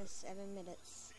7 minutes.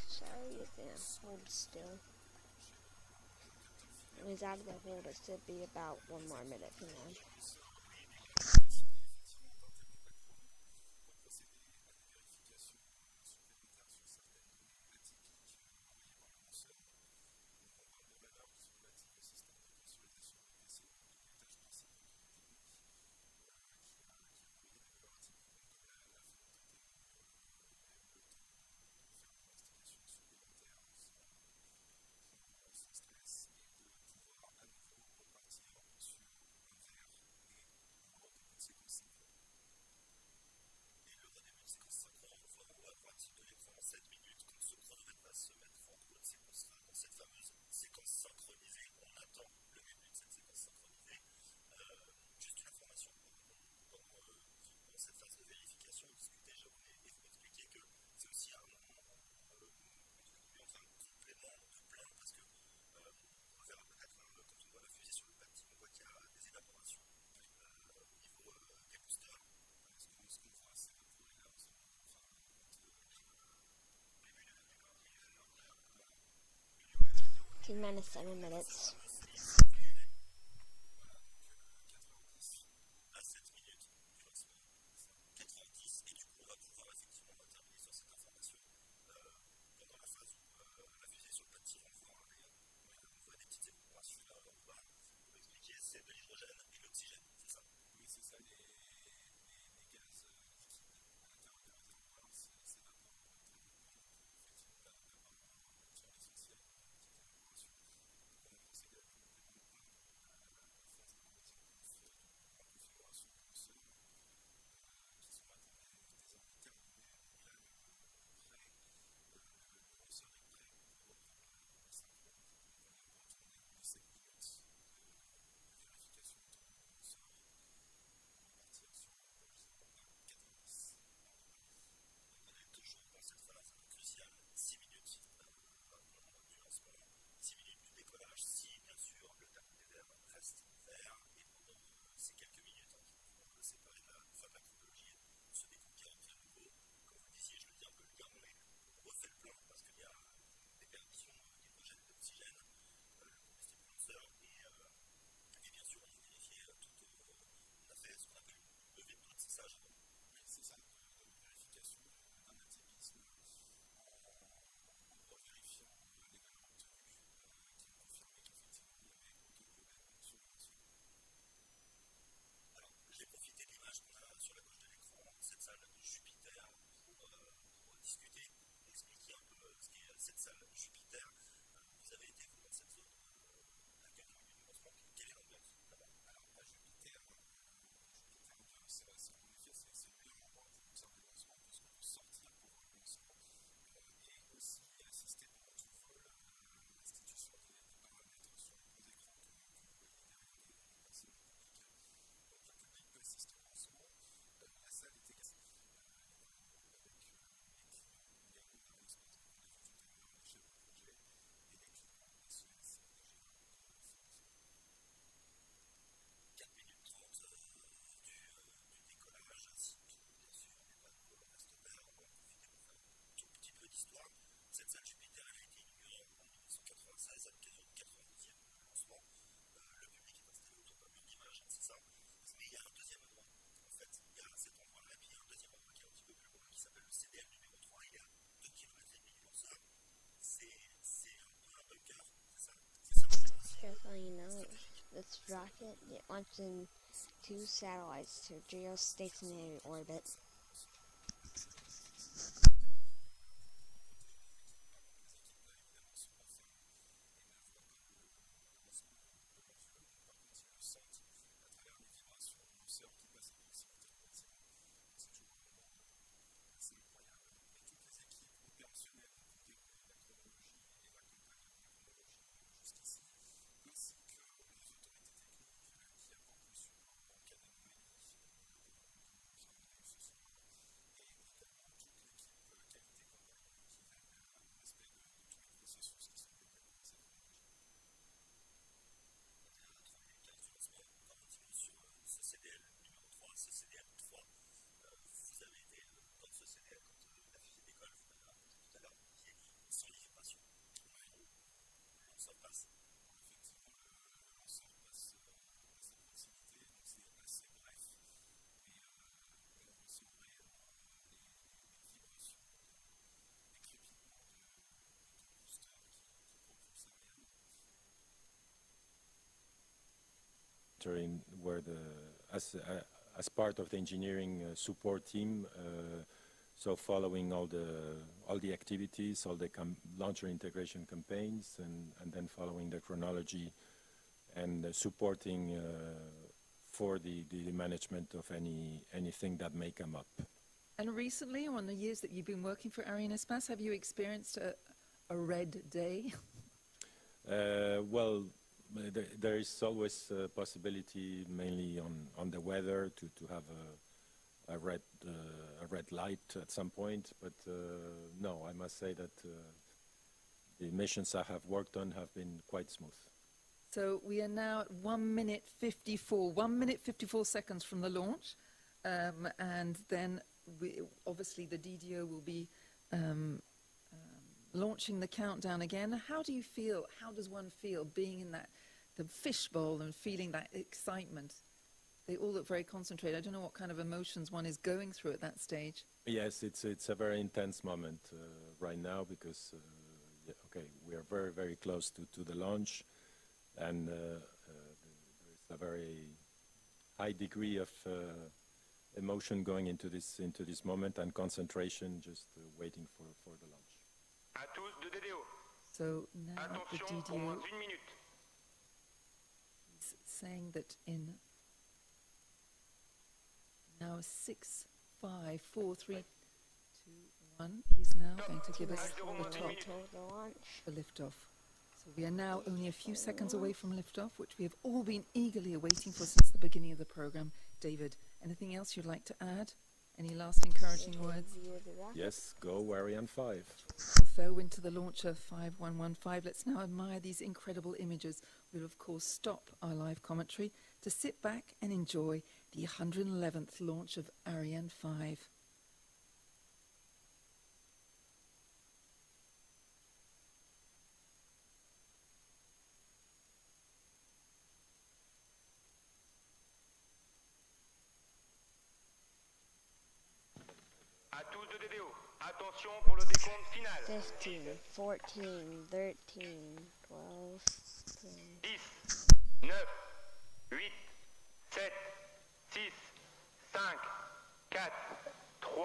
Sorry, it's gonna hold still. When he's out of the hold, it should be about 1 more minute from now. Minus 7 minutes. This rocket, it launching 2 satellites to geostationary orbit. parameter were as part of the engineering support team. So following all the activities, all the launcher integration campaigns, and then following the chronology and supporting for the management of anything that may come up. And recently, on the years that you've been working for Arianespace, have you experienced a red day? Well, there is always a possibility, mainly on the weather, to have a red light at some point. But no, I must say that the missions I have worked on have been quite smooth. So we are now at 1 minute 54, 1 minute 54 seconds from the launch. And then obviously the DDO will be launching the countdown again. How do you feel? How does one feel being in the fishbowl and feeling that excitement? They all look very concentrated. I don't know what kind of emotions one is going through at that stage. Yes, it's a very intense moment right now because, we are very, very close to the launch, and there's a very high degree of emotion going into this moment and concentration, just waiting for the launch. À tous de DDO. So now the Attention pour moins DDO d'1 minute. is saying that in now 6, 5, 4, 3, 2, 1, he's now going to give us the top for liftoff. So we are now only a few seconds away from liftoff, which we have all been eagerly awaiting for since the beginning of the program. David, anything else you'd like to add? Any last encouraging words? Yes, go Ariane 5. Although into the launcher 5115, let's now admire these incredible images. We'll of course stop our live commentary to sit back and enjoy the 111th launch of Ariane 5. À tous de DDO. Attention pour le décompte final. 15, 14, 13, 12, 10, 9, 8, 7, 6, 5, 4, 3,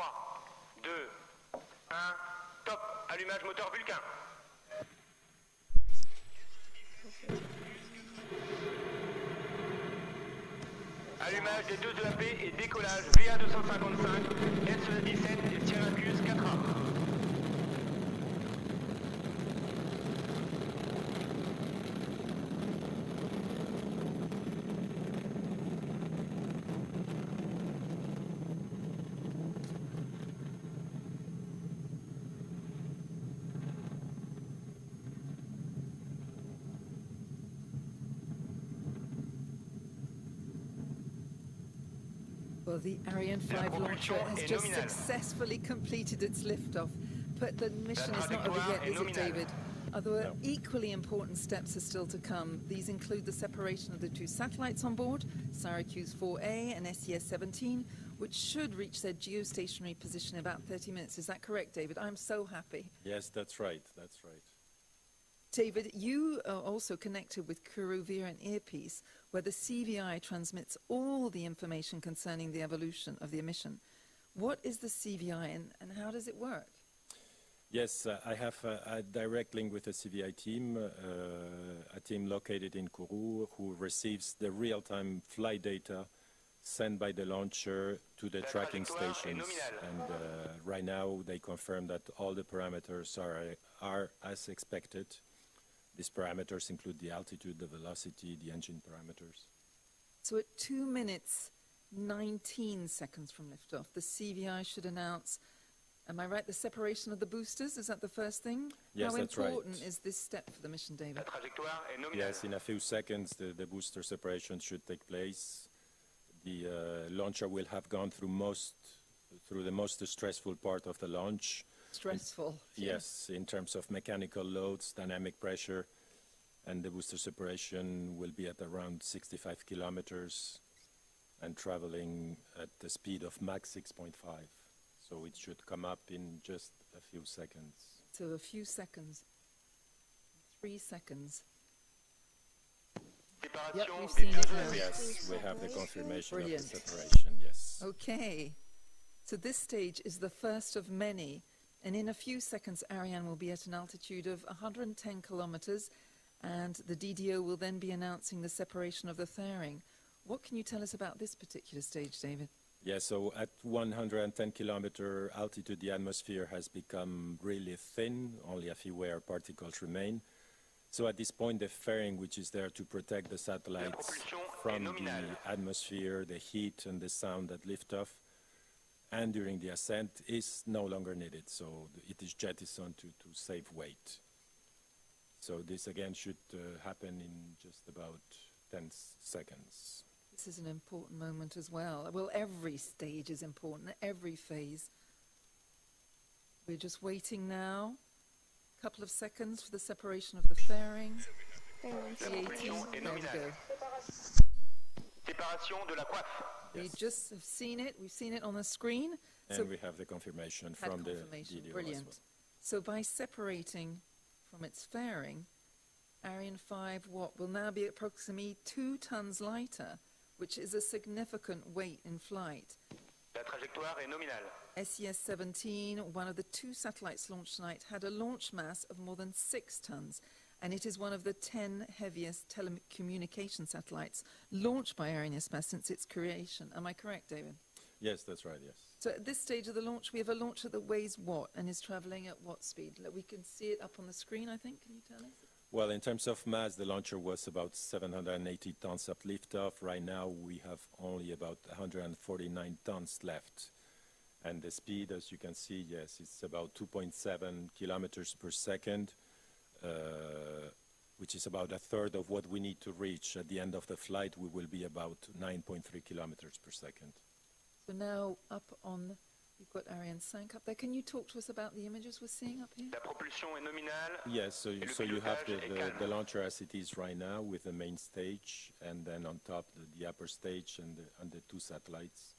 2, 1. Top. Allumage moteur Vulcain. Allumage des deux EAP et décollage VA255, SE17 et Syracuse 4A. Well, the Ariane 5 launcher has just successfully completed its liftoff, but the mission is not over yet, is it, David? Other equally important steps are still to come. These include the separation of the two satellites on board, Syracuse 4A and SES-17, which should reach their geostationary position in about 30 minutes. Is that correct, David? I'm so happy. Yes, that's right. That's right. David, you are also connected with Kourou via an earpiece where the CVI transmits all the information concerning the evolution of the mission. What is the CVI and how does it work? Yes, I have a direct link with the CVI team, a team located in Kourou who receives the real-time flight data sent by the launcher to the tracking stations. And right now they confirm that all the parameters are as expected. These parameters include the altitude, the velocity, the engine parameters. So at 2 minutes, 19 seconds from liftoff, the CVI should announce, am I right, the separation of the boosters? Is that the first thing? Yes, that's right. How important is this step for the mission, David? La trajectoire est nominale. Yes, in a few seconds the booster separation should take place. The launcher will have gone through the most stressful part of the launch. Stressful. Yes, in terms of mechanical loads, dynamic pressure, and the booster separation will be at around 65 kilometers and traveling at the speed of Mach 6.5. So it should come up in just a few seconds. So a few seconds, 3 seconds. Yep, séparation we've des seen deux it de now. la paix. Yes, we have the confirmation Brilliant. of the separation, yes. Okay, so this stage is the first of many, and in a few seconds Ariane will be at an altitude of 110 kilometers, and the DDO will then be announcing the separation of the fairing. What can you tell us about this particular stage, David? Yeah, so at 110 kilometer altitude, the atmosphere has become really thin, only a few air particles remain. So at this point, the fairing, which is there to protect the satellites from the atmosphere, the heat and the sound at liftoff, and during the ascent, is no longer needed. So it is jettisoned to save weight. So this again should happen in just about 10 seconds. This is an important moment as well. Well, every stage is important, every phase. We're just waiting now. A couple of seconds for the separation of the fairing. Propulsion est There we go. nominale. Séparation de la coiffe. We just have seen it. We've seen it on the screen. And So we have the confirmation had from confirmation. the DDO Brilliant. as well. So by separating from its fairing, Ariane 5 will now be approximately 2 tons lighter, which is a significant weight in flight. La trajectoire est nominale. SES-17, one of the 2 satellites launched tonight, had a launch mass of more than 6 tons, and it is one of the 10 heaviest telecommunication satellites launched by Arianespace since its creation. Am I correct, David? Yes, that's right, yes. So at this stage of the launch, we have a launcher that weighs what and is traveling at what speed? We can see it up on the screen, I think. Can you tell us? Well, in terms of mass, the launcher was about 780 tons at liftoff. Right now, we have only about 149 tons left. And the speed, as you can see, yes, it's about 2.7 kilometers per second, which is about a third of what we need to reach. At the end of the flight, we will be about 9.3 kilometers per second. So now up on, you've got Ariane 5 up there. Can you talk to us about the images we're seeing up here? La propulsion est nominale. Yes, so Et le you have pilotage est calme. the launcher as it is right now with the main stage, and then on top the upper stage and the 2 satellites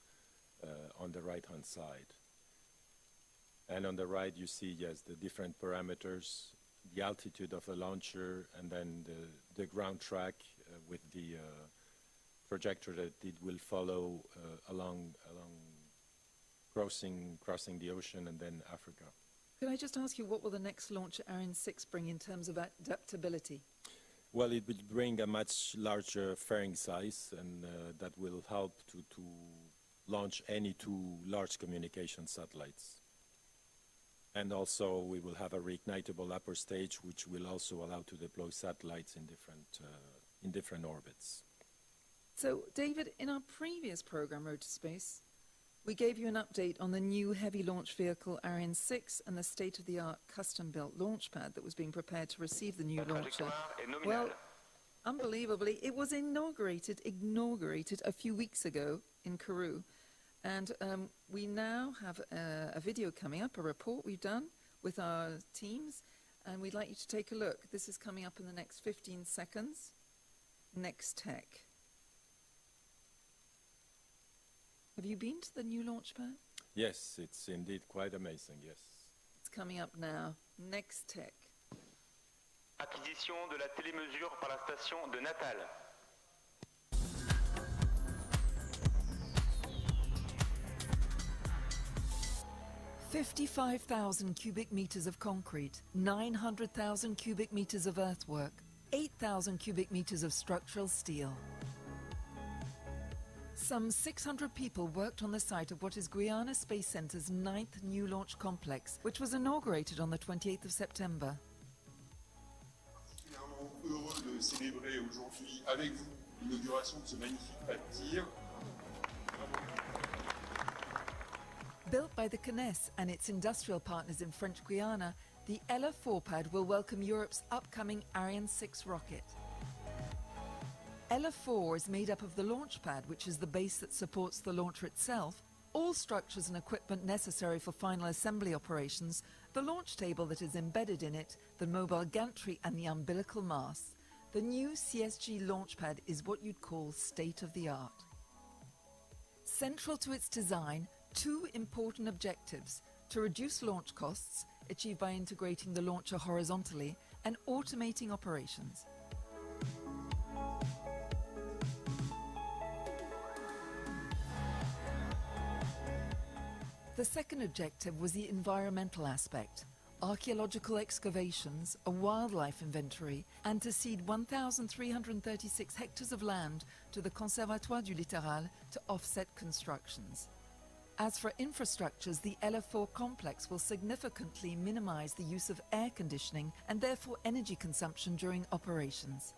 on the right-hand side. And on the right, you see, yes, the different parameters, the altitude of the launcher, and then the ground track with the trajectory that it will follow along crossing the ocean and then Africa. Could I just ask you, what will the next launch at Ariane 6 bring in terms of adaptability? Well, it will bring a much larger fairing size, and that will help to launch any 2 large communication satellites. And also, we will have a reignitable upper stage, which will also allow to deploy satellites in different orbits. So, David, in our previous program, Road to Space, we gave you an update on the new heavy launch vehicle Ariane 6 and the state-of-the-art custom-built launch pad that was being prepared to receive the new launcher. Trajectoire est nominale. Well, unbelievably, it was inaugurated a few weeks ago in Kourou. And we now have a video coming up, a report we've done with our teams, and we'd like you to take a look. This is coming up in the next 15 seconds. Next Tech. Have you been to the new launch pad? Yes, it's indeed quite amazing, yes. It's coming up now. Next Tech. Acquisition de la télémesure par la station de Natal. 55,000 cubic meters of concrete, 900,000 cubic meters of earthwork, 8,000 cubic meters of structural steel. Some 600 people worked on the site of what is Guiana Space Centre's 9th new launch complex, which was inaugurated on the 28th of September. Particulièrement heureux de célébrer aujourd'hui avec vous l'inauguration de ce magnifique pad de tir. Built by the CNES and its industrial partners in French Guiana, the Ella 4 pad will welcome Europe's upcoming Ariane 6 rocket. Ella 4 is made up of the launch pad, which is the base that supports the launcher itself, all structures and equipment necessary for final assembly operations, the launch table that is embedded in it, the mobile gantry and the umbilical mast. The new CSG launch pad is what you'd call state-of-the-art. Central to its design, 2 important objectives: to reduce launch costs, achieved by integrating the launcher horizontally, and automating operations. The second objective was the environmental aspect. Archaeological excavations, a wildlife inventory, and to cede 1,336 hectares of land to the Conservatoire du Littoral to offset constructions. As for infrastructures, the LF4 complex will significantly minimize the use of air conditioning and therefore energy consumption during operations.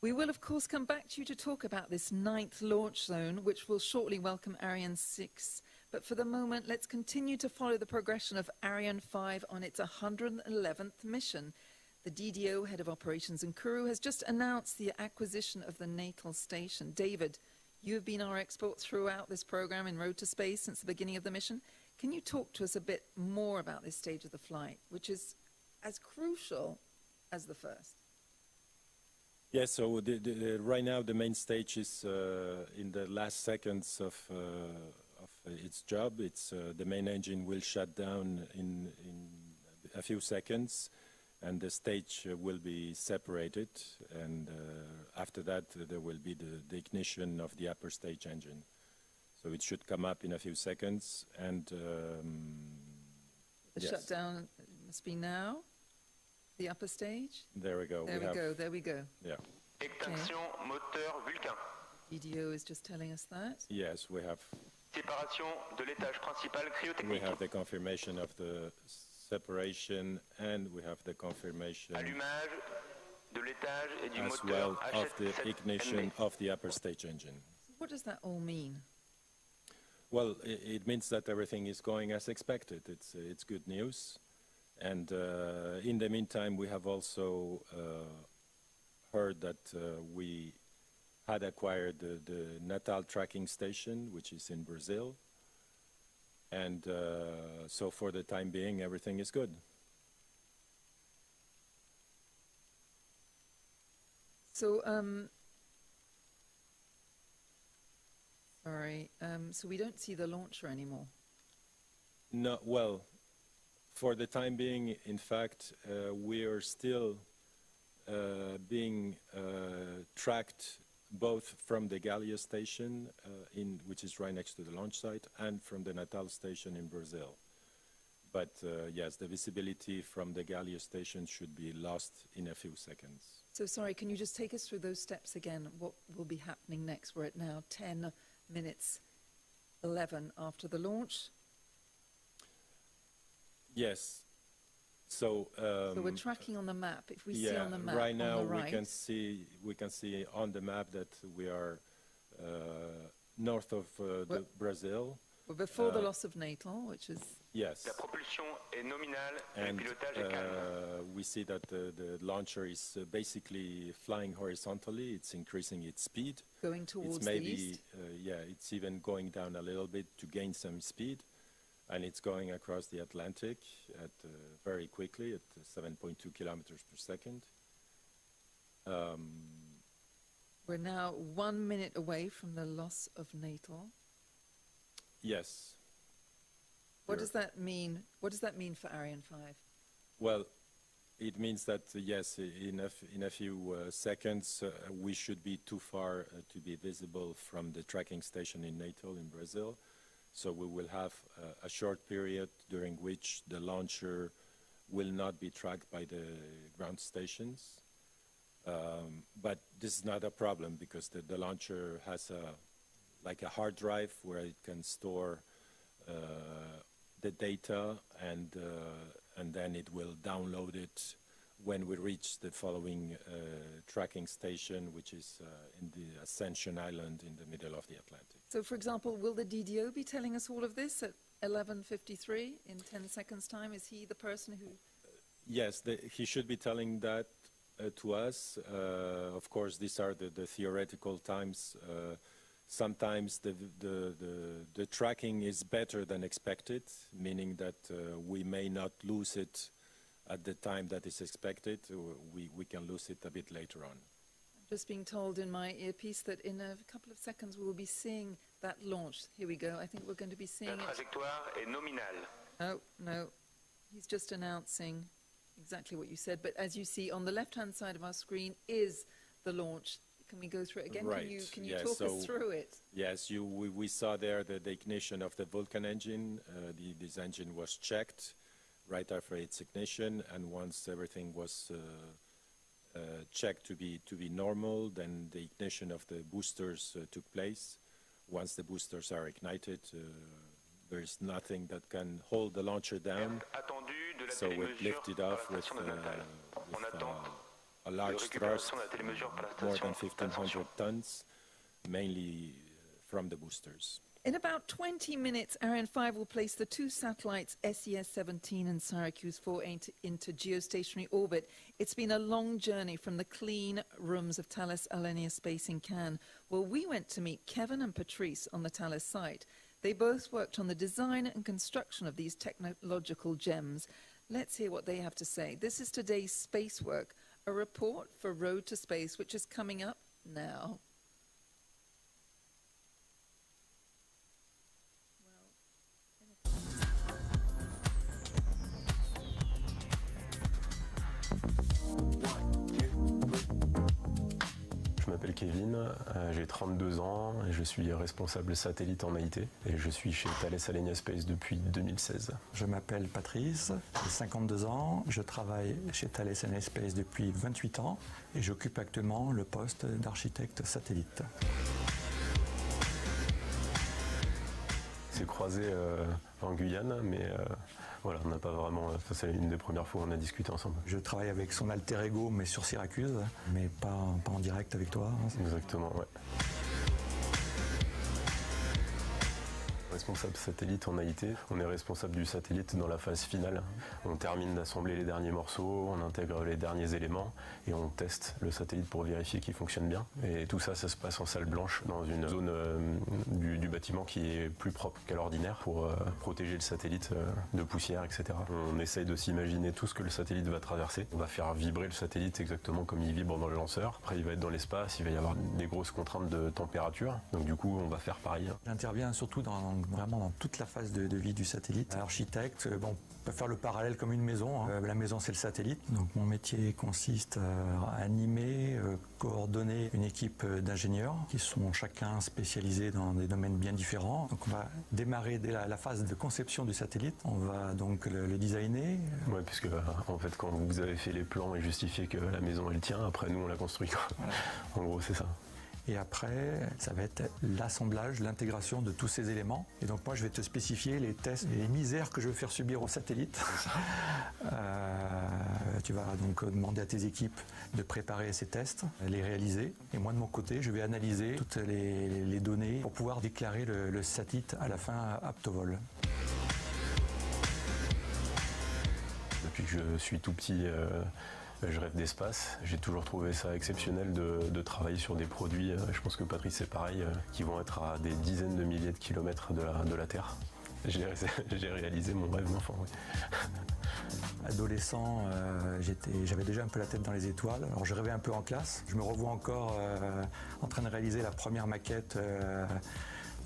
We will, of course, come back to you to talk about this 9th launch zone, which will shortly welcome Ariane 6. But for the moment, let's continue to follow the progression of Ariane 5 on its 111th mission. The DDO, Head of Operations in Kourou, has just announced the acquisition of the natal station. David, you have been our expert throughout this program in Road to Space since the beginning of the mission. Can you talk to us a bit more about this stage of the flight, which is as crucial as the first? Yes, so right now the main stage is in the last seconds of its job. The main engine will shut down in a few seconds, and the stage will be separated. And after that, there will be the ignition of the upper stage engine. So it should come up in a few seconds. And the shutdown must be now. The upper stage? There we go. There we go. Yeah. Extinction moteur Vulcain. EDO is just telling us that. Yes, we have. Séparation de l'étage principal cryotechnique. We have the confirmation of the separation, and we have the confirmation Allumage de l'étage et du as moteur well of the HS7 ignition NB. of the upper stage engine. What does that all mean? Well, it means that everything is going as expected. It's good news. And in the meantime, we have also heard that we had acquired the Natal tracking station, which is in Brazil. And so for the time being, everything is good. So, so we don't see the launcher anymore. No, well, for the time being, in fact, we are still being tracked both from the Gallia station, which is right next to the launch site, and from the Natal station in Brazil. But yes, the visibility from the Gallia station should be lost in a few seconds. So sorry, can you just take us through those steps again? What will be happening next? We're at now 10 minutes 11 after the launch. Yes. So we're tracking on the map. If we see on the map right now on the right, we can see on the map that we are north of Brazil. we're before the loss of natal, which is yes. La propulsion est nominale et And le pilotage est calme. we see that the launcher is basically flying horizontally. It's increasing its speed. going towards It's the maybe east. it's even going down a little bit to gain some speed. And it's going across the Atlantic at very quickly at 7.2 kilometers per second. We're now 1 minute away from the loss of natal. Yes. What does that mean? What does that mean for Ariane 5? Well, it means that yes, in a few seconds we should be too far to be visible from the tracking station in Natal in Brazil. So we will have a short period during which the launcher will not be tracked by the ground stations. But this is not a problem because the launcher has like a hard drive where it can store the data and then it will download it when we reach the following tracking station, which is in the Ascension Island in the middle of the Atlantic. So, for example, will the DDO be telling us all of this at 11:53 in 10 seconds' time? Is he the person who... Yes, he should be telling that to us. Of course, these are the theoretical times. Sometimes the tracking is better than expected, meaning that we may not lose it at the time that is expected. We can lose it a bit later on. I'm just being told in my earpiece that in a couple of seconds we will be seeing that launch. Here we go. I think we're going to be seeing La it. trajectoire est nominale. Oh, no. He's just announcing exactly what you said. But as you see, on the left-hand side of our screen is the launch Can we go through it again? Right. Can you talk us through it? Yes, we saw there the ignition of the Vulcan engine. This engine was checked right after its ignition, and once everything was checked to be normal, then the ignition of the boosters took place. Once the boosters are ignited, there's nothing that can hold the launcher down, so it lifted off with a large thrust, more than 1,500 tons, mainly from the boosters. In about 20 minutes, Ariane 5 will place the 2 satellites SES-17 and Syracuse 4 into geostationary orbit. It's been a long journey from the clean rooms of Thales Arianespace in Cannes, where we went to meet Kevin and Patrice on the Thales site. They both worked on the design and construction of these technological gems. Let's hear what they have to say. This is today's space work, a report for Road to Space, which is coming up now. Je m'appelle Kevin, j'ai 32 ans et je suis responsable satellite en IT et je suis chez Thales Arianespace depuis 2016. Je m'appelle Patrice, j'ai 52 ans, je travaille chez Thales Arianespace depuis 28 ans et j'occupe actuellement le poste d'architecte satellite. C'est croisé en Guyane, mais voilà, on n'a pas vraiment. C'est une des premières fois où on a discuté ensemble. Je travaille avec son alter ego, mais sur Syracuse, mais pas en direct avec toi. Exactement, ouais. Responsable satellite en AIT, on est responsable du satellite dans la phase finale. On termine d'assembler les derniers morceaux, on intègre les derniers éléments et on teste le satellite pour vérifier qu'il fonctionne bien. Et tout ça, ça se passe en salle blanche dans une zone du bâtiment qui est plus propre qu'à l'ordinaire pour protéger le satellite de poussière, etc. On essaye de s'imaginer tout ce que le satellite va traverser. On va faire vibrer le satellite exactement comme il vibre dans le lanceur. Après, il va être dans l'espace, il va y avoir des grosses contraintes de température. Donc du coup, on va faire pareil. J'interviens surtout vraiment dans toute la phase de vie du satellite. Architecte, bon, on peut faire le parallèle comme une maison. La maison, c'est le satellite. Donc mon métier consiste à animer, coordonner une équipe d'ingénieurs qui sont chacun spécialisés dans des domaines bien différents. Donc on va démarrer dès la phase de conception du satellite. On va donc le designer. Oui, puisque en fait, quand vous avez fait les plans et justifié que la maison elle tient, après nous on la construit. Voilà. En gros, c'est ça. Et après, ça va être l'assemblage, l'intégration de tous ces éléments. Et donc moi, je vais te spécifier les tests et les misères que je veux faire subir au satellite. Tu vas donc demander à tes équipes de préparer ces tests, les réaliser. Et moi, de mon côté, je vais analyser toutes les données pour pouvoir déclarer le satellite à la fin apte au vol. Depuis que je suis tout petit, je rêve d'espace. J'ai toujours trouvé ça exceptionnel de travailler sur des produits, je pense que Patrice c'est pareil, qui vont être à des dizaines de milliers de kilomètres de la Terre. J'ai réalisé mon rêve d'enfant, oui. Adolescent, j'avais déjà un peu la tête dans les étoiles. Alors je rêvais un peu en classe. Je me revois encore en train de réaliser la première maquette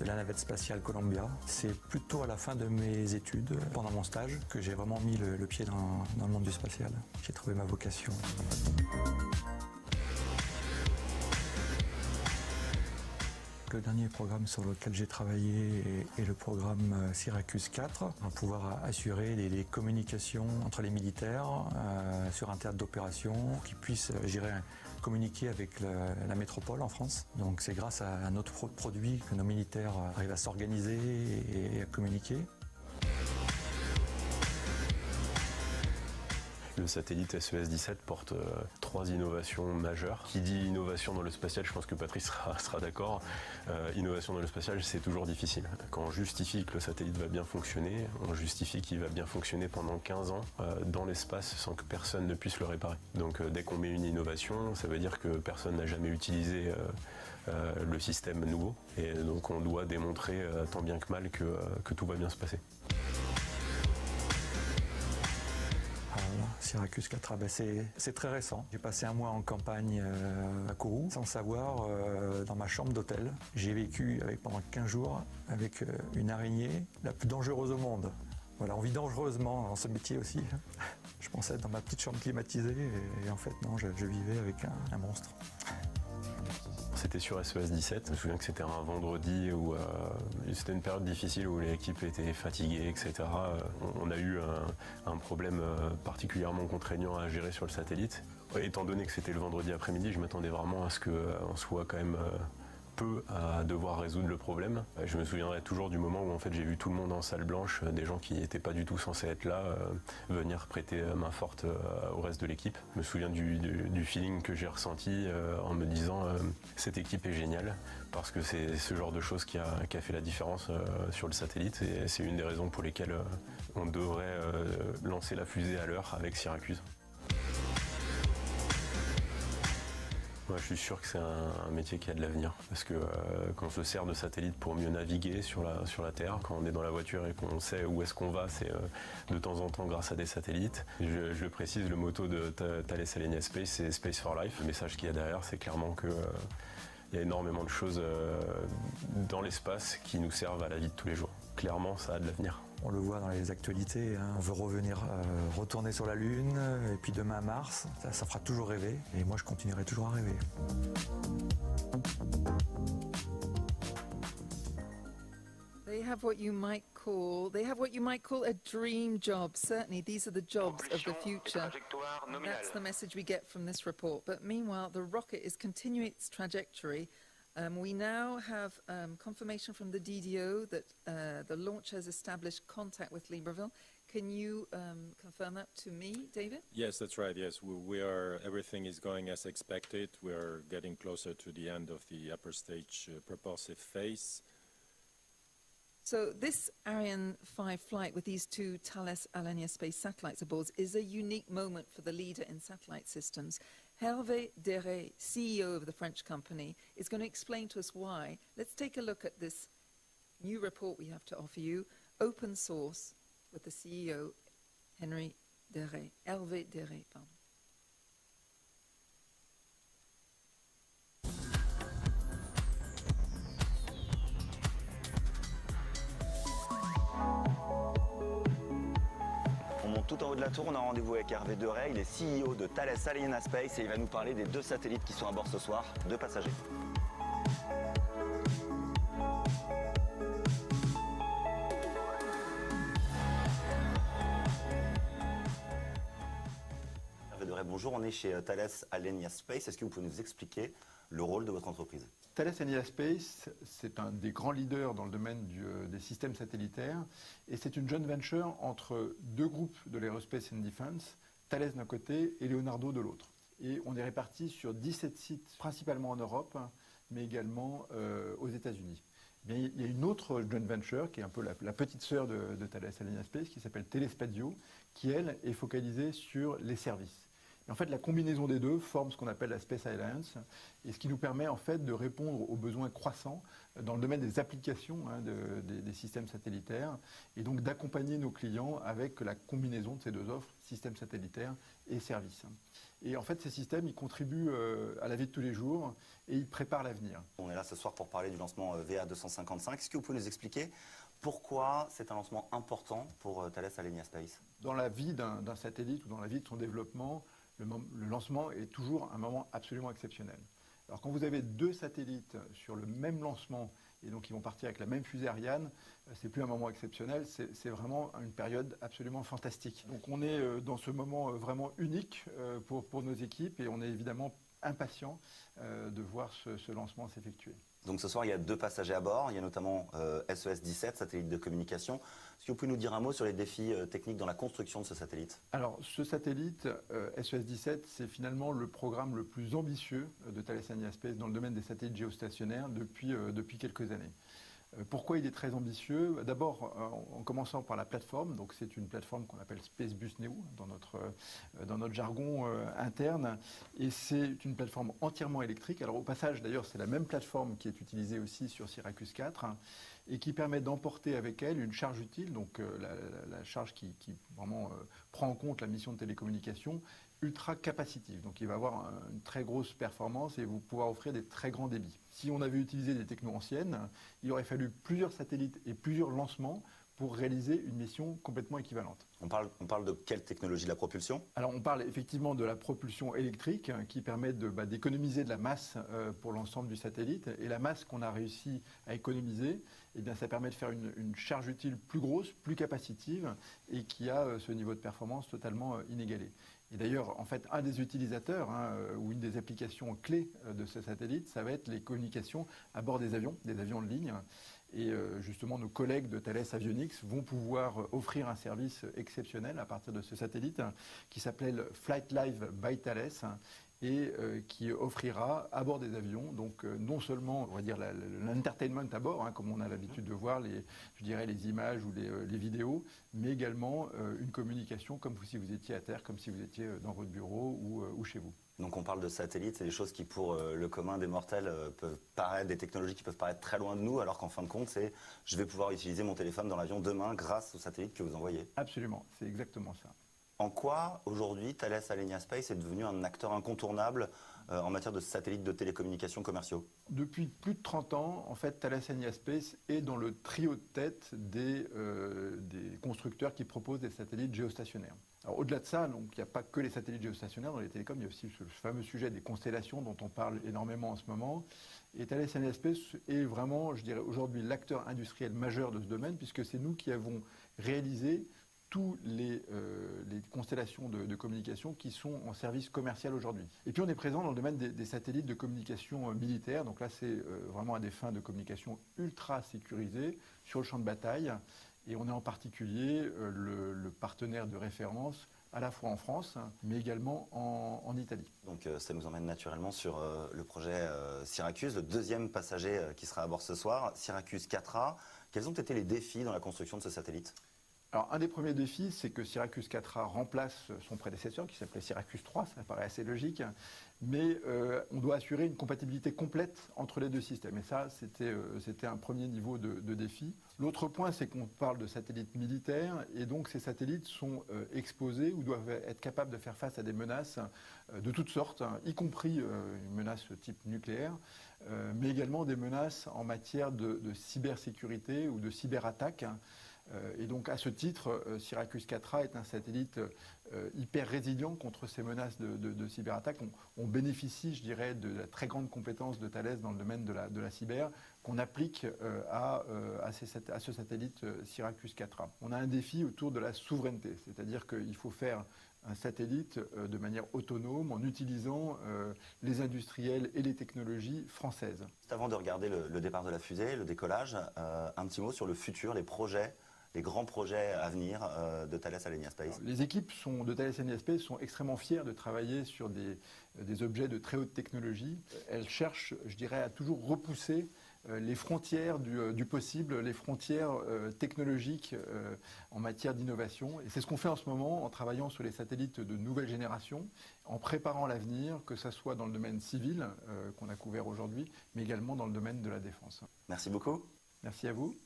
de la navette spatiale Columbia. C'est plutôt à la fin de mes études, pendant mon stage, que j'ai vraiment mis le pied dans le monde du spatial. J'ai trouvé ma vocation. Le dernier programme sur lequel j'ai travaillé est le programme Syracuse 4. On va pouvoir assurer les communications entre les militaires sur un théâtre d'opération qui puisse communiquer avec la métropole en France. Donc c'est grâce à notre produit que nos militaires arrivent à s'organiser et à communiquer. Le satellite SES-17 porte 3 innovations majeures. Qui dit innovation dans le spatial, je pense que Patrice sera d'accord. Innovation dans le spatial, c'est toujours difficile. Quand on justifie que le satellite va bien fonctionner, on justifie qu'il va bien fonctionner pendant 15 ans dans l'espace sans que personne ne puisse le réparer. Donc dès qu'on met une innovation, ça veut dire que personne n'a jamais utilisé le système nouveau. Et donc on doit démontrer tant bien que mal que tout va bien se passer. Syracuse 4, c'est très récent. J'ai passé un mois en campagne à Kourou, sans savoir, dans ma chambre d'hôtel. J'ai vécu pendant 15 jours avec une araignée la plus dangereuse au monde. Voilà, on vit dangereusement dans ce métier aussi. Je pensais être dans ma petite chambre climatisée et en fait non, je vivais avec un monstre. C'était sur SES 17. Je me souviens que c'était un vendredi où c'était une période difficile où l'équipe était fatiguée, etc. On a eu un problème particulièrement contraignant à gérer sur le satellite. Étant donné que c'était le vendredi après-midi, je m'attendais vraiment à ce qu'on soit quand même peu à devoir résoudre le problème. Je me souviendrai toujours du moment où en fait j'ai vu tout le monde en salle blanche, des gens qui n'étaient pas du tout censés être là, venir prêter main forte au reste de l'équipe. Je me souviens du feeling que j'ai ressenti en me disant cette équipe est géniale parce que c'est ce genre de choses qui a fait la différence sur le satellite et c'est une des raisons pour lesquelles on devrait lancer la fusée à l'heure avec Syracuse. Moi, je suis sûr que c'est un métier qui a de l'avenir parce que quand on se sert de satellite pour mieux naviguer sur la Terre, quand on est dans la voiture et qu'on sait où est-ce qu'on va, c'est de temps en temps grâce à des satellites. Je le précise, le motto de Thales Arianespace, c'est Space for Life. Le message qu'il y a derrière, c'est clairement que il y a énormément de choses dans l'espace qui nous servent à la vie de tous les jours. Clairement, ça a de l'avenir. On le voit dans les actualités, hein. On veut retourner sur la Lune, et puis demain Mars, ça fera toujours rêver, et moi je continuerai toujours à rêver. They have what you might call a dream job. Certainly, these are the jobs of the future. That's the message we get from this report. But meanwhile, the rocket is continuing its trajectory. We now have confirmation from the DDO that the launch has established contact with Libreville. Can you confirm that to me, David? Yes, that's right. Yes, we are. Everything is going as expected. We are getting closer to the end of the upper stage propulsive phase. So this Ariane 5 flight with these two Thales Arianespace satellites aboard is a unique moment for the leader in satellite systems. Hervé Deret, CEO of the French company, is going to explain to us why. Let's take a look at this new report we have to offer you, open source, with the CEO, Hervé Deret, pardon. Tout en haut de la tour, on a rendez-vous avec Hervé Deret, il est CEO de Thales Arianespace et il va nous parler des 2 satellites qui sont à bord ce soir, 2 passagers. Hervé Deret, bonjour, on est chez Thales Arianespace. Est-ce que vous pouvez nous expliquer le rôle de votre entreprise? Thales Arianespace, c'est un des grands leaders dans le domaine des systèmes satellitaires et c'est une joint venture entre 2 groupes de l'aerospace and defense, Thales d'un côté et Leonardo de l'autre. Et on est répartis sur 17 sites, principalement en Europe, mais également aux États-Unis. Il y a une autre joint venture qui est un peu la petite sœur de Thales Arianespace qui s'appelle Telespadio, qui elle est focalisée sur les services. Et en fait, la combinaison des deux forme ce qu'on appelle la Space Alliance, et ce qui nous permet en fait de répondre aux besoins croissants dans le domaine des applications des systèmes satellitaires, et donc d'accompagner nos clients avec la combinaison de ces 2 offres, systèmes satellitaires et services. Et en fait, ces systèmes, ils contribuent à la vie de tous les jours et ils préparent l'avenir. On est là ce soir pour parler du lancement VA255. Est-ce que vous pouvez nous expliquer pourquoi c'est un lancement important pour Thales Arianespace? Dans la vie d'un satellite ou dans la vie de son développement, le lancement est toujours un moment absolument exceptionnel. Alors quand vous avez 2 satellites sur le même lancement et donc ils vont partir avec la même fusée Ariane, c'est plus un moment exceptionnel, c'est vraiment une période absolument fantastique. Donc on est dans ce moment vraiment unique pour nos équipes et on est évidemment impatient de voir ce lancement s'effectuer. Donc ce soir, il y a 2 passagers à bord. Il y a notamment SES 17, satellite de communication. Est-ce que vous pouvez nous dire un mot sur les défis techniques dans la construction de ce satellite? Alors, ce satellite, SES 17, c'est finalement le programme le plus ambitieux de Thales Arianespace dans le domaine des satellites géostationnaires depuis quelques années. Pourquoi il est très ambitieux? D'abord, en commençant par la plateforme. Donc, c'est une plateforme qu'on appelle Space Bus Neo dans notre jargon interne. Et c'est une plateforme entièrement électrique. Alors, au passage, d'ailleurs, c'est la même plateforme qui est utilisée aussi sur Syracuse 4 et qui permet d'emporter avec elle une charge utile, donc la charge qui vraiment prend en compte la mission de télécommunication, ultra capacitive. Donc il va avoir une très grosse performance et vous pouvoir offrir des très grands débits. Si on avait utilisé des technos anciennes, il aurait fallu plusieurs satellites et plusieurs lancements pour réaliser une mission complètement équivalente. On parle de quelle technologie de la propulsion? Alors on parle effectivement de la propulsion électrique qui permet d'économiser de la masse pour l'ensemble du satellite. Et la masse qu'on a réussi à économiser, eh bien, ça permet de faire une charge utile plus grosse, plus capacitive et qui a ce niveau de performance totalement inégalé. Et d'ailleurs, en fait, un des utilisateurs ou une des applications clés de ce satellite, ça va être les communications à bord des avions de ligne. Et justement, nos collègues de Thales Avionics vont pouvoir offrir un service exceptionnel à partir de ce satellite qui s'appelle Flight Live by Thales et qui offrira à bord des avions, donc non seulement, on va dire, l'entertainment à bord, comme on a l'habitude de voir, les images ou les vidéos, mais également une communication comme si vous étiez à terre, comme si vous étiez dans votre bureau ou chez vous. Donc on parle de satellites, c'est des choses qui pour le commun des mortels peuvent paraître, des technologies qui peuvent paraître très loin de nous, alors qu'en fin de compte, c'est je vais pouvoir utiliser mon téléphone dans l'avion demain grâce aux satellites que vous envoyez. Absolument, c'est exactement ça. En quoi, aujourd'hui, Thales Arianespace est devenu un acteur incontournable en matière de satellites de télécommunications commerciaux? Depuis plus de 30 ans, en fait, Thales Arianespace est dans le trio de tête des constructeurs qui proposent des satellites géostationnaires. Alors, au-delà de ça, il n'y a pas que les satellites géostationnaires dans les télécoms, il y a aussi ce fameux sujet des constellations dont on parle énormément en ce moment. Et Thales Arianespace est vraiment, je dirais, aujourd'hui l'acteur industriel majeur de ce domaine, puisque c'est nous qui avons réalisé toutes les constellations de communication qui sont en service commercial aujourd'hui. Et puis on est présent dans le domaine des satellites de communication militaire. Donc là, c'est vraiment à des fins de communication ultra sécurisées sur le champ de bataille. Et on est en particulier le partenaire de référence à la fois en France, mais également en Italie. Donc ça nous emmène naturellement sur le projet Syracuse, le deuxième passager qui sera à bord ce soir, Syracuse 4A. Quels ont été les défis dans la construction de ce satellite ? Alors, un des premiers défis, c'est que Syracuse 4A remplace son prédécesseur, qui s'appelait Syracuse 3, ça paraît assez logique, mais on doit assurer une compatibilité complète entre les deux systèmes. Et ça, c'était un premier niveau de défi. L'autre point, c'est qu'on parle de satellites militaires, et donc ces satellites sont exposés ou doivent être capables de faire face à des menaces de toutes sortes, y compris une menace type nucléaire, mais également des menaces en matière de cybersécurité ou de cyberattaque. Et donc à ce titre, Syracuse 4A est un satellite hyper résilient contre ces menaces de cyberattaque. On bénéficie, je dirais, de la très grande compétence de Thales dans le domaine de la cyber qu'on applique à ce satellite Syracuse 4A. On a un défi autour de la souveraineté, c'est-à-dire qu'il faut faire un satellite de manière autonome en utilisant les industriels et les technologies françaises. Avant de regarder le départ de la fusée, le décollage, un petit mot sur le futur, les projets, les grands projets à venir de Thales Arianespace. Les équipes de Thales Arianespace sont extrêmement fières de travailler sur des objets de très haute technologie. Elles cherchent, je dirais, à toujours repousser les frontières du possible, les frontières technologiques en matière d'innovation. Et c'est ce qu'on fait en ce moment en travaillant sur les satellites de nouvelle génération, en préparant l'avenir, que ce soit dans le domaine civil qu'on a couvert aujourd'hui, mais également dans le domaine de la défense. Merci beaucoup. Merci à vous.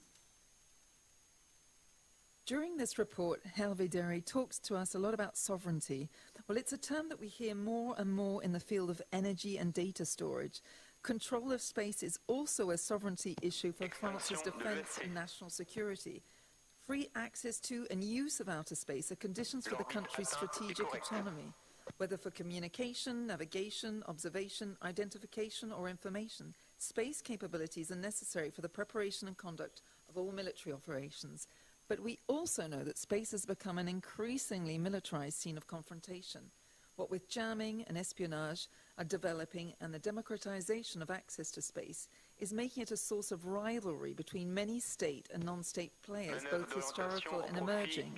During this report, Hervé Derry talks to us a lot about sovereignty. Well, it's a term that we hear more and more in the field of energy and data storage. Control of space is also a sovereignty issue for France's defence and national security. Free access to and use of outer space are conditions for the country's strategic autonomy, whether for communication, navigation, observation, identification or information. Space capabilities are necessary for the preparation and conduct of all military operations. But we also know that space has become an increasingly militarized scene of confrontation. What with jamming and espionage are developing, and the democratization of access to space is making it a source of rivalry between many state and non-state players, both historical and emerging.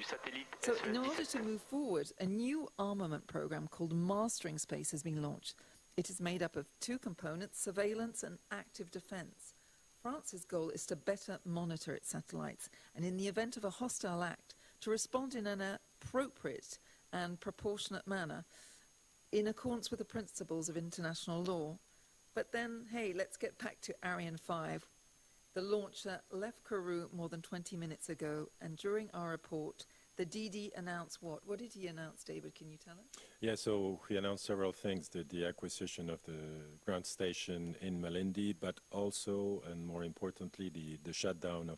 So in order to move forward, a new armament program called Mastering Space has been launched. It is made up of two components, surveillance and active defense. France's goal is to better monitor its satellites and, in the event of a hostile act, to respond in an appropriate and proportionate manner in accordance with the principles of international law. But then, hey, let's get back to Ariane 5. The launcher left Kourou more than 20 minutes ago, and during our report, the DD announced what? What did he announce, David? Can you tell us? Yeah, so he announced several things, the acquisition of the ground station in Malindi, but also, and more importantly, the shutdown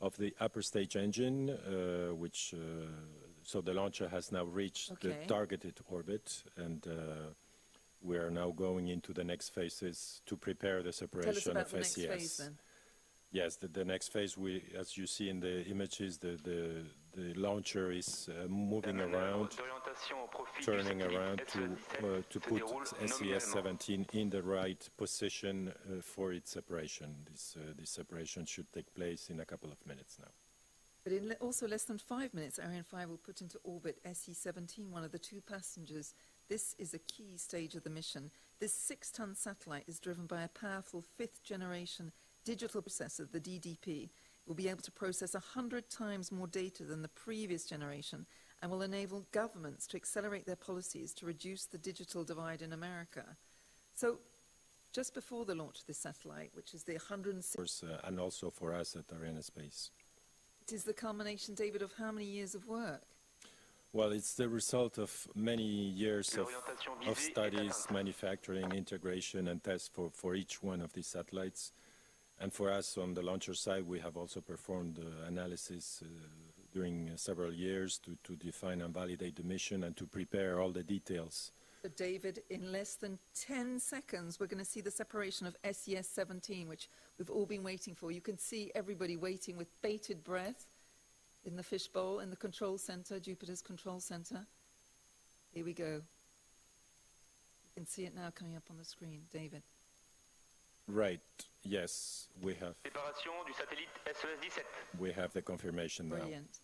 of the upper stage engine, so the launcher has now reached the targeted orbit, and we are now going into the next phases to prepare the separation Tell us about of the SES. next phase, then. Yes, the next phase, as you see in the images, the launcher is moving around, turning around to put SES-17 in the right position for its separation. This separation should take place in a couple of minutes now. But in also less than 5 minutes, Ariane 5 will put into orbit SE-17, one of the 2 passengers. This is a key stage of the mission. This 6-ton satellite is driven by a powerful 5th-generation digital processor, the DDP. It will be able to process 100 times more data than the previous generation and will enable governments to accelerate their policies to reduce the digital divide in America. So, just before the launch of this satellite, which is the 106... and also for us at Arianespace. It is the culmination, David, of how many years of work? Well, it's the result of many years of studies, manufacturing, integration, and tests for each one of these satellites. And for us, on the launcher side, we have also performed analysis during several years to define and validate the mission and to prepare all the details. So, David, in less than 10 seconds, we're going to see the separation of SES-17, which we've all been waiting for. You can see everybody waiting with bated breath in the fishbowl, in the control center, Jupiter's control center. Here we go. You can see it now coming up on the screen, David. Right, yes, we have. Séparation du satellite SES-17. We have the confirmation now. Brilliant.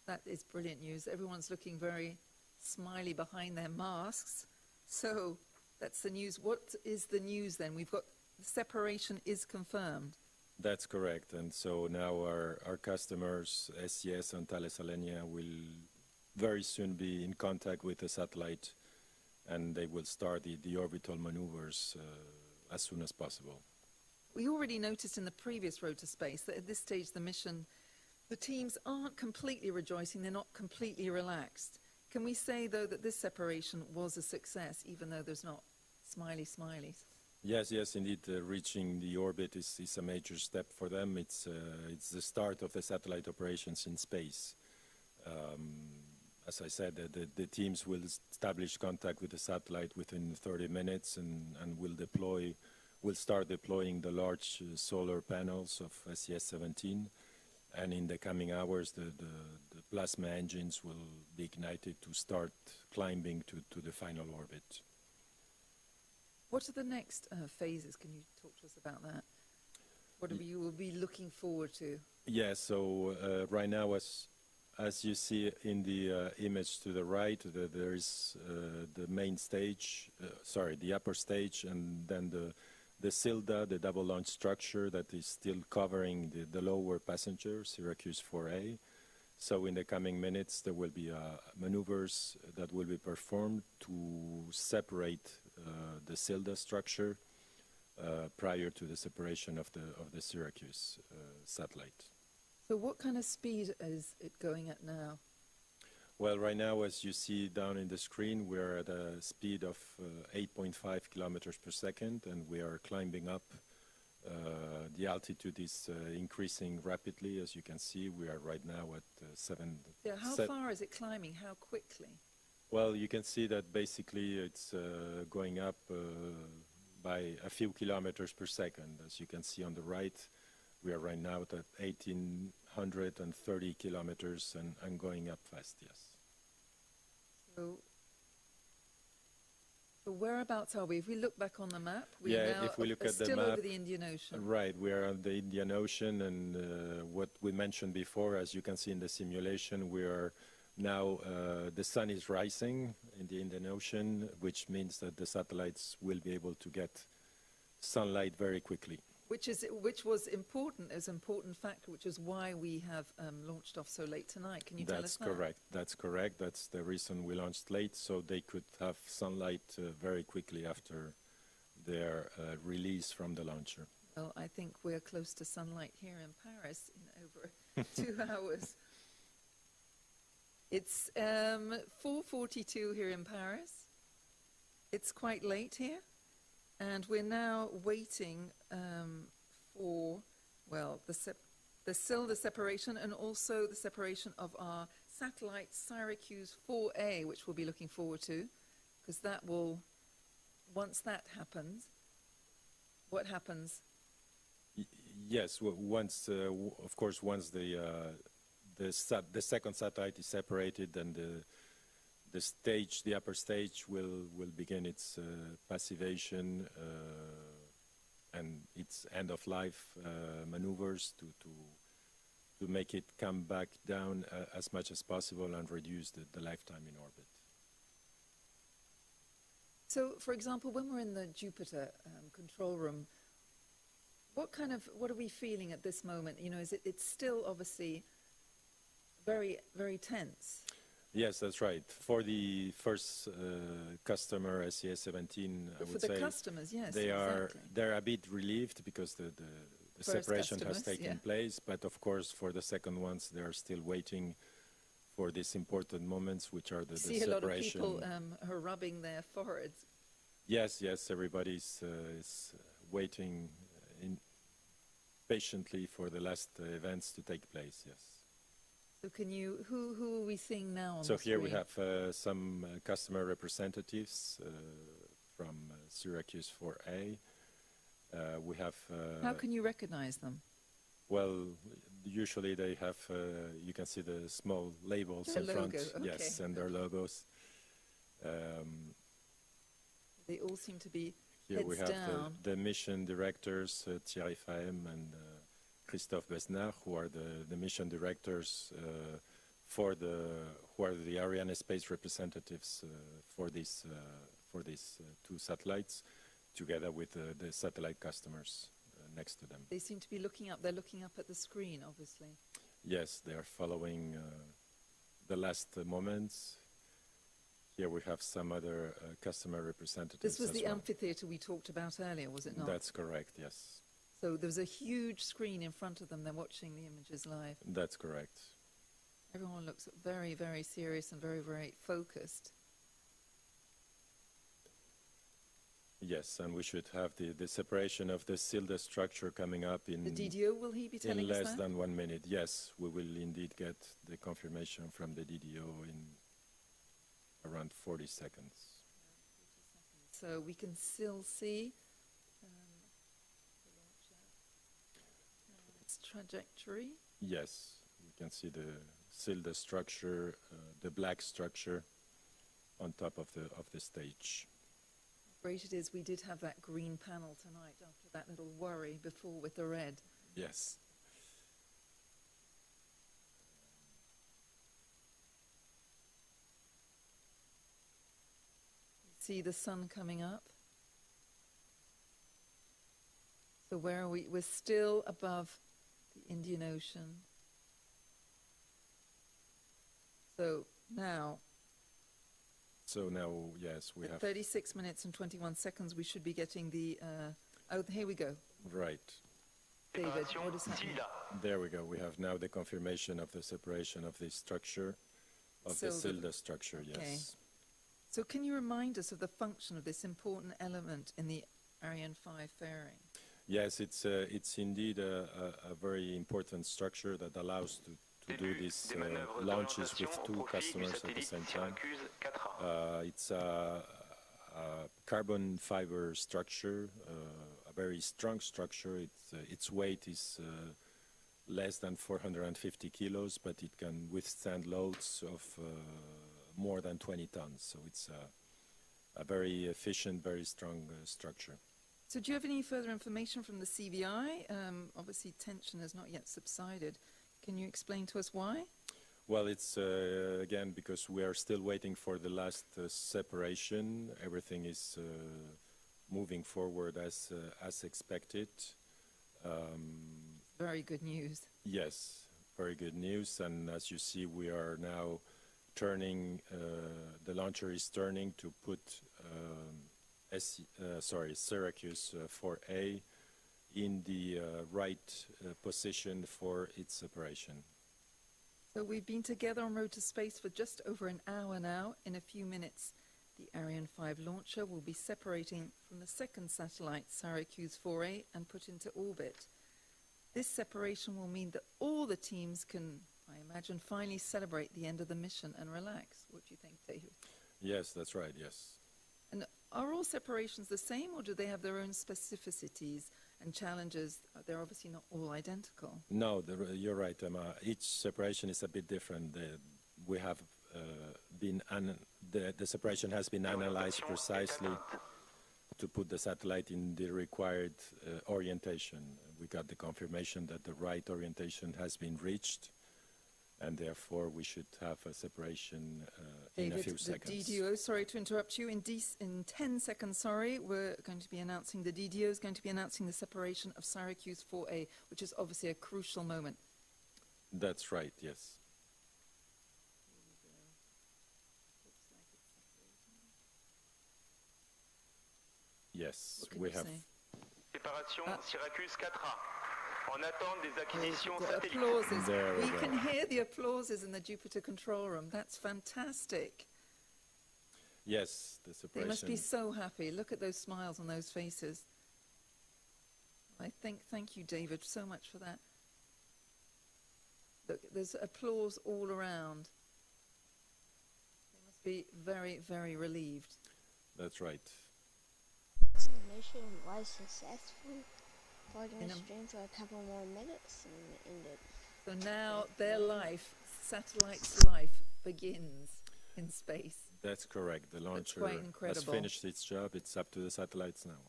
That is brilliant news. Everyone's looking very smiley behind their masks. So that's the news. What is the news then? We've got the separation is confirmed. That's correct. And so now our customers, SES and Thales Alenia, will very soon be in contact with the satellite, and they will start the orbital maneuvers as soon as possible. We already noticed in the previous road to space that at this stage the mission, the teams aren't completely rejoicing, they're not completely relaxed. Can we say, though, that this separation was a success, even though there's not smiley smileys? Yes, indeed, reaching the orbit is a major step for them. It's the start of the satellite operations in space. As I said, the teams will establish contact with the satellite within 30 minutes and will start deploying the large solar panels of SES-17. And in the coming hours, the plasma engines will be ignited to start climbing to the final orbit. What are the next phases? Can you talk to us about that? What you will be looking forward to? Yeah, so right now, as you see in the image to the right, there is the main stage, the upper stage, and then the CILDA, the double launch structure that is still covering the lower passenger, Syracuse 4A. So in the coming minutes, there will be maneuvers that will be performed to separate the CILDA structure prior to the separation of the Syracuse satellite. So what kind of speed is it going at now? Well, right now, as you see down in the screen, we're at a speed of 8.5 kilometers per second, and we are climbing up. The altitude is increasing rapidly. As you can see, we are right now at 7. Yeah, how far is it climbing? How quickly? Well, you can see that basically it's going up by a few kilometers per second. As you can see on the right, we are right now at 1,830 kilometers and going up fast, yes. So whereabouts are we? If we look back on the map, we are now if we look at still the map, over the Indian Ocean. Right, we are on the Indian Ocean, and what we mentioned before, as you can see in the simulation, we are now, the sun is rising in the Indian Ocean, which means that the satellites will be able to get sunlight very quickly. Which was important as an important factor, which is why we have launched off so late tonight. Can you tell us that? That's correct. That's the reason we launched late, so they could have sunlight very quickly after their release from the launcher. Well, I think we're close to sunlight here in Paris in over 2 hours. It's 4:42 here in Paris. It's quite late here. And we're now waiting for, well, The SIL, the separation, and also the separation of our satellite Syracuse 4A, which we'll be looking forward to, because that will, once that happens, what happens? Yes, once, of course, once the second satellite is separated, then the upper stage will begin its passivation and its end of life maneuvers to make it come back down as much as possible and reduce the lifetime in orbit. So, for example, when we're in the Jupiter control room, what are we feeling at this moment? You know, it's still obviously very, very tense. Yes, that's right. For the first customer, SES-17, I would for say the customers, yes, they're a bit relieved because the separation has taken place. But of course, for the second ones, they are still waiting for these important moments, which are the separation. See a lot of people are rubbing their foreheads. Yes, everybody's is waiting patiently for the last events to take place. Yes. So can you, who are we seeing now on so the screen? Here we have some customer representatives from Syracuse 4A. We have... How can you recognize them? Well, usually they have, you can see the small labels their in logo. front. Okay. Yes, and their logos. They all seem to be here heads we have down. the mission directors, Thierry Fahem and Christophe Besnard, who are the mission directors who are the Arianespace representatives for these two satellites, together with the satellite customers next to them. They seem to be looking up. They're looking up at the screen, obviously. Yes, they are following the last moments. Here we have some other customer representatives. This was the well. amphitheater we talked about earlier, was it not? That's correct, yes. So there's a huge screen in front of them. They're watching the images live. That's correct. Everyone looks very, very serious and very, very focused. Yes, and we should have the separation of the SILDA structure coming up in... The DDO, will he be telling us that? In less than 1 minute, yes. We will indeed get the confirmation from the DDO in around 40 seconds. So we can still see its trajectory. Yes, we can see the SILDA structure, the black structure on top of the stage. Great it is we did have that green panel tonight after that little worry before with the red. Yes. See the sun coming up. So where are we? We're still above the Indian Ocean. So now, yes, we have 36 minutes and 21 seconds. We should be getting the. Oh, here we go. Right. David, what is happening? There we go. We have now the confirmation of the separation of the structure, of the SILDA structure, okay. Yes. So can you remind us of the function of this important element in the Ariane 5 fairing? Yes, it's indeed a very important structure that allows to do these launches with two customers at the same time. It's a carbon fiber structure, a very strong structure. Its weight is less than 450 kilos, but it can withstand loads of more than 20 tons. So it's a very efficient, very strong structure. So do you have any further information from the CVI? Obviously tension has not yet subsided. Can you explain to us why? Well, it's again because we are still waiting for the last separation. Everything is moving forward as expected. Very good news. Yes, very good news. And as you see, we are now turning. The launcher is turning to put Syracuse 4A in the right position for its separation. So we've been together on road to space for just over an hour now. In a few minutes, the Ariane 5 launcher will be separating from the second satellite, Syracuse 4A, and put into orbit. this separation will mean that all the teams can, I imagine, finally celebrate the end of the mission and relax. What do you think, David? Yes, that's right, yes. And are all separations the same, or do they have their own specificities and challenges? They're obviously not all identical. No, you're right, Emma. Each separation is a bit different. We have the separation has been analyzed precisely to put the satellite in the required orientation. We got the confirmation that the right orientation has been reached, and therefore we should have a separation in a few seconds. David, the DDO, sorry to interrupt you, in 10 seconds, sorry, we're going to be announcing, the DDO is going to be announcing the separation of Syracuse 4A, which is obviously a crucial moment. That's right, yes. Yes, we have. Séparation Syracuse 4A. En attente des acquisitions satellites. Applauses. We can hear the applauses in the Jupiter control room. That's fantastic. Yes, the separation. They must be so happy. Look at those smiles on those faces. Thank you, David, so much for that. Look, there's applause all around. They must be very, very relieved. That's right. The mission was successful. Plugging the stream for a couple more minutes and ended. So now their life, satellite's life, begins in space. That's correct. The launcher has finished its job. It's up to the satellites now.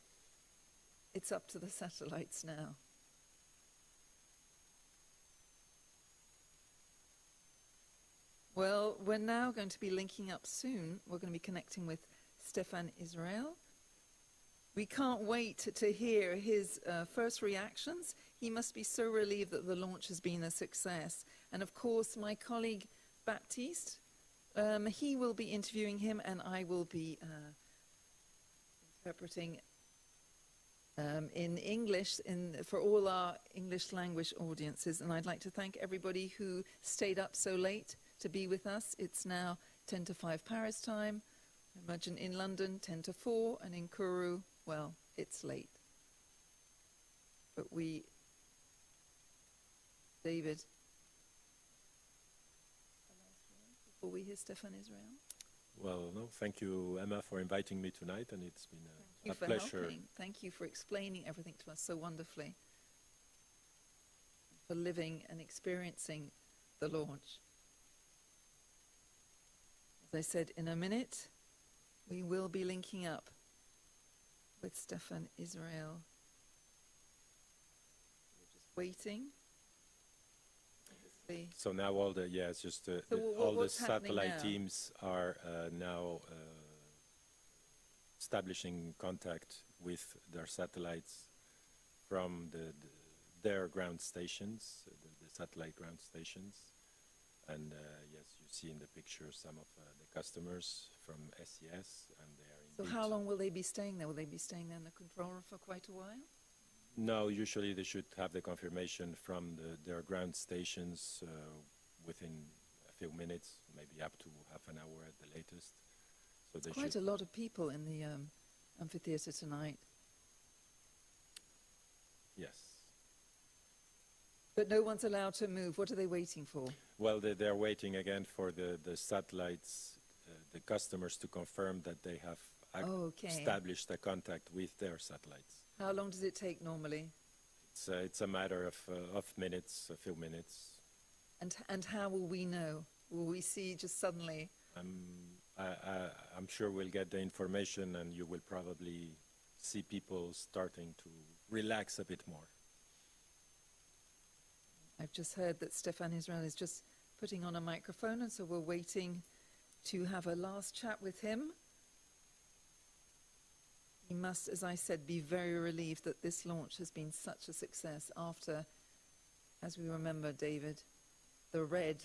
It's up to the satellites now. Well, we're now going to be linking up soon. We're going to be connecting with Stéphane Israël. We can't wait to hear his first reactions. He must be so relieved that the launch has been a success. And of course, my colleague Baptiste, he will be interviewing him, and I will be interpreting in English for all our English language audiences. And I'd like to thank everybody who stayed up so late to be with us. It's now 10 to 5 Paris time. I imagine in London 10 to 4, and in Kourou, well, it's late. But David, before we hear Stéphane Israël? Well, no, thank you, Emma, for inviting me tonight, and it's been a pleasure. Helping. Thank you for explaining everything to us so wonderfully, for living and experiencing the launch. As I said, in a minute, we will be linking up with Stéphane Israël. We're just waiting. So now all the satellite teams are now establishing contact with their satellites from their ground stations, the satellite ground stations. And yes, you see in the picture some of the customers from SES, and they are So how long will they be staying there? Will they be staying there in the control room for quite a while? No, usually they should have the confirmation from their ground stations within a few minutes, maybe up to half an hour at the latest. So they quite a lot of people in the amphitheater tonight. Yes. But no one's allowed to move. What are they waiting for? Well, they're waiting again for the satellites, the customers to confirm that they have established a contact with their satellites. How long does it take normally? It's a matter of minutes, a few minutes. And how will we know? Will we see just suddenly? I'm sure we'll get the information, and you will probably see people starting to relax a bit more. I've just heard that Stéphane Israël is just putting on a microphone, and so we're waiting to have a last chat with him. He must, as I said, be very relieved that this launch has been such a success after, as we remember, David, the red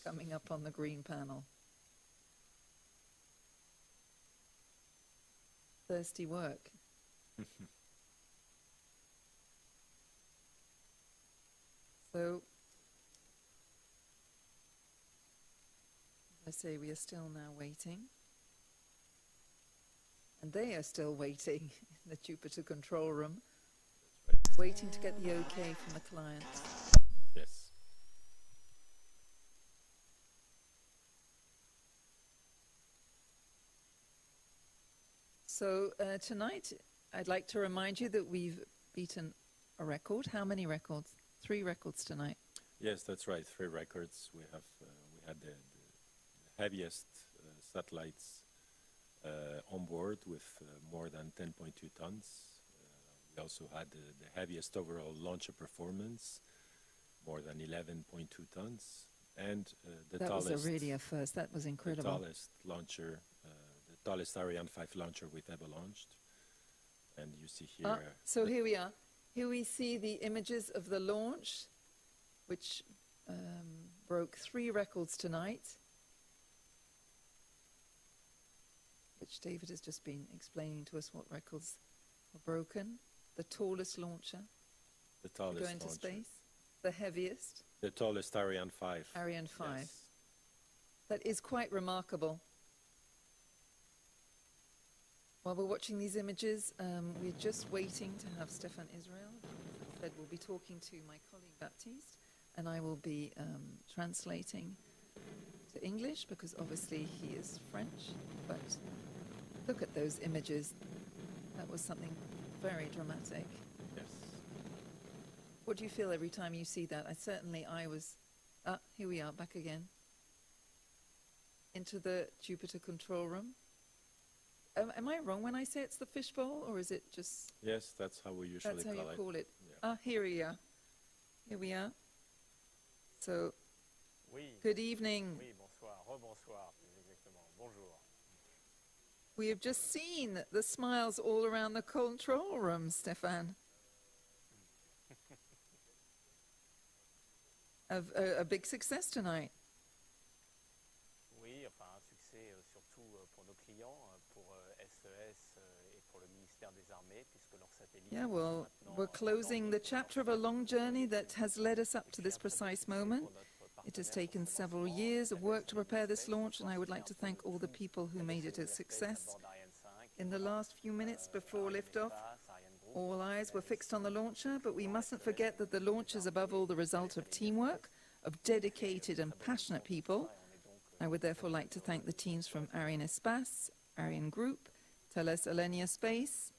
coming up on the green panel. Thirsty work. So, as I say, we are still now waiting. And they are still waiting in the Jupiter control room. Waiting to get the okay from the client. Yes. So tonight, I'd like to remind you that we've beaten a record. How many records? 3 records tonight. Yes, that's right. 3 records. We had the heaviest satellites on board with more than 10.2 tons. We also had the heaviest overall launcher performance, more than 11.2 tons, and the tallest. That was really a first. That was incredible. The tallest launcher, the tallest Ariane 5 launcher we've ever launched. And you see here. So here we are. Here we see the images of the launch, which broke 3 records tonight, which David has just been explaining to us what records were broken. The tallest launcher the tallest to go into launcher. space, the heaviest. The tallest Ariane 5. Ariane 5. Yes. That is quite remarkable. While we're watching these images, we're just waiting to have Stefan Israel. As I said, we'll be talking to my colleague Baptiste, and I will be translating to English because obviously he is French. But look at those images. That was something very dramatic. Yes. What do you feel every time you see that? I was... here we are, back again. Into the Jupiter control room. Am I wrong when I say it's the fishbowl, or is it just... Yes, that's how we usually call it. That's how you call it. Yeah. Here we are. Here we are. So, good evening. Oui, bonsoir, rebonsoir, plus exactement. Bonjour. We have just seen the smiles all around the control room, Stefan. Of a big success tonight. Oui, enfin un succès surtout pour nos clients, pour SES et pour le ministère des Armées, puisque leurs satellites. Yeah, well, we're closing the chapter of a long journey that has led us up to this precise moment. It has taken several years of work to prepare this launch, and I would like to thank all the people who made it a success. In the last few minutes before liftoff, all eyes were fixed on the launcher, but we mustn't forget that the launch is above all the result of teamwork, of dedicated and passionate people. I would therefore like to thank the teams from Arianespace, Ariane Group, Thales Alenia-Space,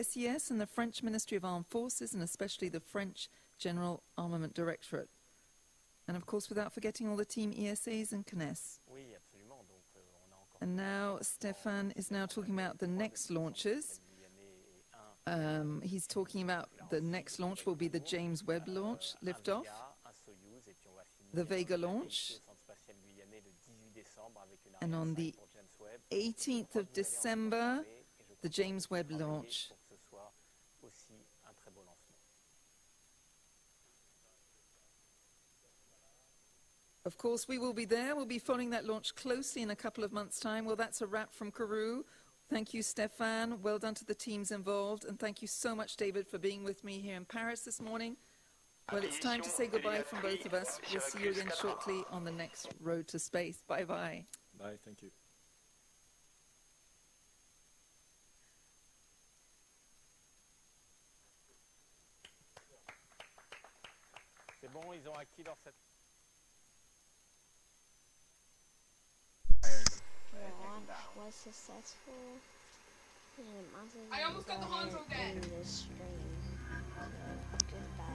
SES and the French Ministry of Armed Forces, and especially the French General Armament Directorate. And of course, without forgetting all the team ESAs and CNES. And now Stefan is now talking about the next launches. He's talking about the next launch will be the James Webb launch, liftoff, the Vega launch, and on the 18th of December, the James Webb launch. Of course, we will be there. We'll be following that launch closely in a couple of months' time. Well, that's a wrap from Kourou. Thank you, Stefan. Well done to the teams involved. And thank you so much, David, for being with me here in Paris this morning. Well, it's time to say goodbye from both of us. We'll see you again shortly on the next road to space. Bye-bye. Bye, thank you. C'est bon, ils ont acquis leur satellite. Was successful. I almost got the Hanzo again. In this stream. So, goodbye.